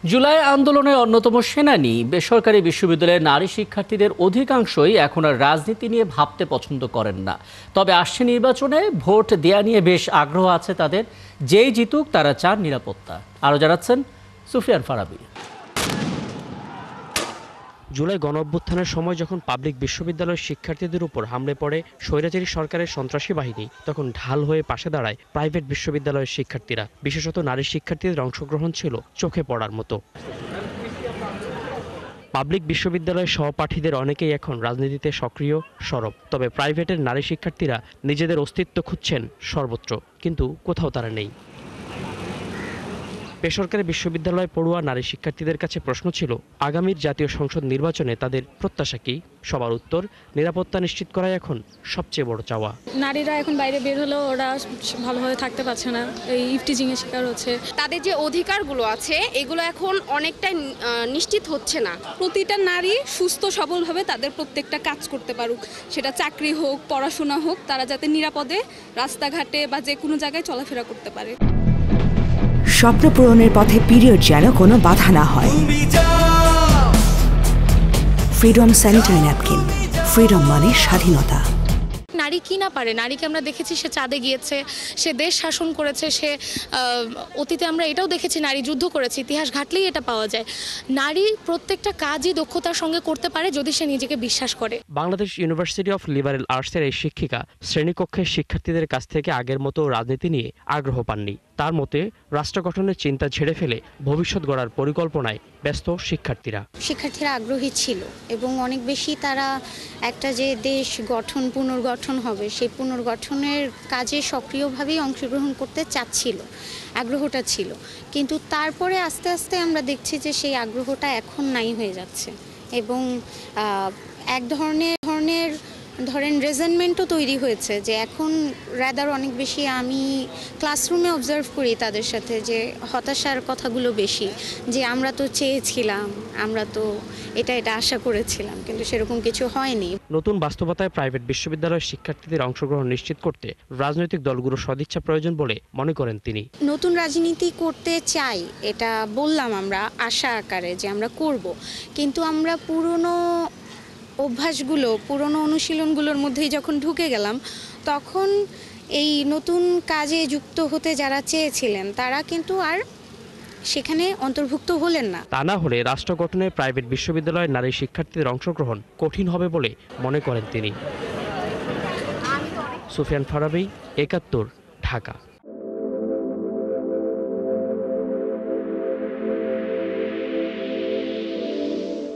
জুলাই আন্দোলনের অন্যতম সেনানী বেসরকারি বিশ্ববিদ্যালয়ের নারী শিক্ষার্থীদের অধিকাংশই এখন আর রাজনীতি নিয়ে ভাবতে পছন্দ করেন না। তবে আসছে নির্বাচনে ভোট দেয়া নিয়ে বেশ আগ্রহ আছে তাদের। যেই জিতুক তারা চান নিরাপত্তা। আরও জানাচ্ছেন সুফিয়ান ফারাবী। জুলাই গণঅভ্যুত্থানের সময় যখন পাবলিক বিশ্ববিদ্যালয়ের শিক্ষার্থীদের উপর হামলে পড়ে স্বৈরাচারী সরকারের সন্ত্রাসী বাহিনী, তখন ঢাল হয়ে পাশে দাঁড়ায় প্রাইভেট বিশ্ববিদ্যালয়ের শিক্ষার্থীরা। বিশেষত নারী শিক্ষার্থীদের অংশগ্রহণ ছিল চোখে পড়ার মতো। পাবলিক বিশ্ববিদ্যালয়ের সহপাঠীদের অনেকেই এখন রাজনীতিতে সক্রিয় সরব। তবে প্রাইভেটের নারী শিক্ষার্থীরা নিজেদের অস্তিত্ব খুঁজছেন সর্বত্র, কিন্তু কোথাও তারা নেই। বেসরকারি বিশ্ববিদ্যালয়ে পড়ুয়া নারী শিক্ষার্থীদের কাছে প্রশ্ন ছিল, আগামীর জাতীয় সংসদ নির্বাচনে তাদের প্রত্যাশা কি? সবার উত্তর, নিরাপত্তা নিশ্চিত করাই এখন সবচেয়ে বড় চাওয়া। নারীরা এখন বাইরে বের হলেও ওরা ভালোভাবে থাকতে পারছে না, এই ইফটিজিং এর শিকার হচ্ছে। তাদের যে অধিকারগুলো আছে এগুলো এখন অনেকটাই নিশ্চিত হচ্ছে না। প্রতিটা নারী সুস্থ সবলভাবে তাদের প্রত্যেকটা কাজ করতে পারুক, সেটা চাকরি হোক, পড়াশোনা হোক, তারা যাতে নিরাপদে রাস্তাঘাটে বা যে কোনো জায়গায় চলাফেরা করতে পারে। স্বপ্ন পূরণের পথে পিরিয়ড যেন কোনো বাধা না হয়। Freedom sanitary napkin. ফ্রিডম মানে স্বাধীনতা। নারী কি না পারে? নারীকে আমরা দেখেছি সে চাঁদে গিয়েছে, সে দেশ শাসন করেছে, সে অতীতে আমরা এটাও দেখেছি নারী যুদ্ধ করেছে। ইতিহাস ঘাটলেই এটা পাওয়া যায়। নারী প্রত্যেকটা কাজই দক্ষতার সঙ্গে করতে পারে যদি সে নিজেকে বিশ্বাস করে। বাংলাদেশ ইউনিভার্সিটি অফ লিবারেল আর্টসের এই শিক্ষিকা শ্রেণীকক্ষের শিক্ষার্থীদের কাছ থেকে আগের মতো রাজনীতি নিয়ে আগ্রহ পাননি। তার মতে, রাষ্ট্র গঠনের চিন্তা ঝেড়ে ফেলে ভবিষ্যৎ গড়ার পরিকল্পনায় ব্যস্ত শিক্ষার্থীরা আগ্রহী ছিল এবং অনেক বেশি তারা একটা যে দেশ গঠন পুনর্গঠন হবে সেই পুনর্গঠনের কাজে সক্রিয়ভাবেই অংশগ্রহণ করতে চাচ্ছিল, আগ্রহটা ছিল। কিন্তু তারপরে আস্তে আস্তে আমরা দেখছি যে সেই আগ্রহটা এখন নাই হয়ে যাচ্ছে এবং এক ধরনের রেজেন্টমেন্টও তৈরি হয়েছে যে এখন রাদার অনেক বেশি আমি ক্লাসরুমে অবজার্ভ করি তাদের সাথে যে হতাশার কথাগুলো বেশি, যে আমরা তো চেয়েছিলাম, আমরা তো এটা আশা করেছিলাম, কিন্তু সেরকম কিছু হয়নি। নতুন বাস্তবতায় প্রাইভেট বিশ্ববিদ্যালয়ের শিক্ষার্থীদের অংশগ্রহণ নিশ্চিত করতে রাজনৈতিক দলগুলোর সদিচ্ছা প্রয়োজন বলে মনে করেন তিনি। নতুন রাজনীতি করতে চাই, এটা বললাম আমরা আশা আকারে যে আমরা করব, কিন্তু আমরা পুরনো অভ্যাসগুলো, পুরনো অনুশীলনগুলোর মধ্যেই যখন ঢুকে গেলাম, তখন এই নতুন কাজে যুক্ত হতে যারা চেয়েছিলেন তারা কিন্তু আর সেখানে অন্তর্ভুক্ত হলেন না। তা না হলে রাষ্ট্র গঠনে প্রাইভেট বিশ্ববিদ্যালয়ের নারী শিক্ষার্থীদের অংশগ্রহণ কঠিন হবে বলে মনে করেন তিনি। সুফিয়ান ফারাবী, ৭১, ঢাকা।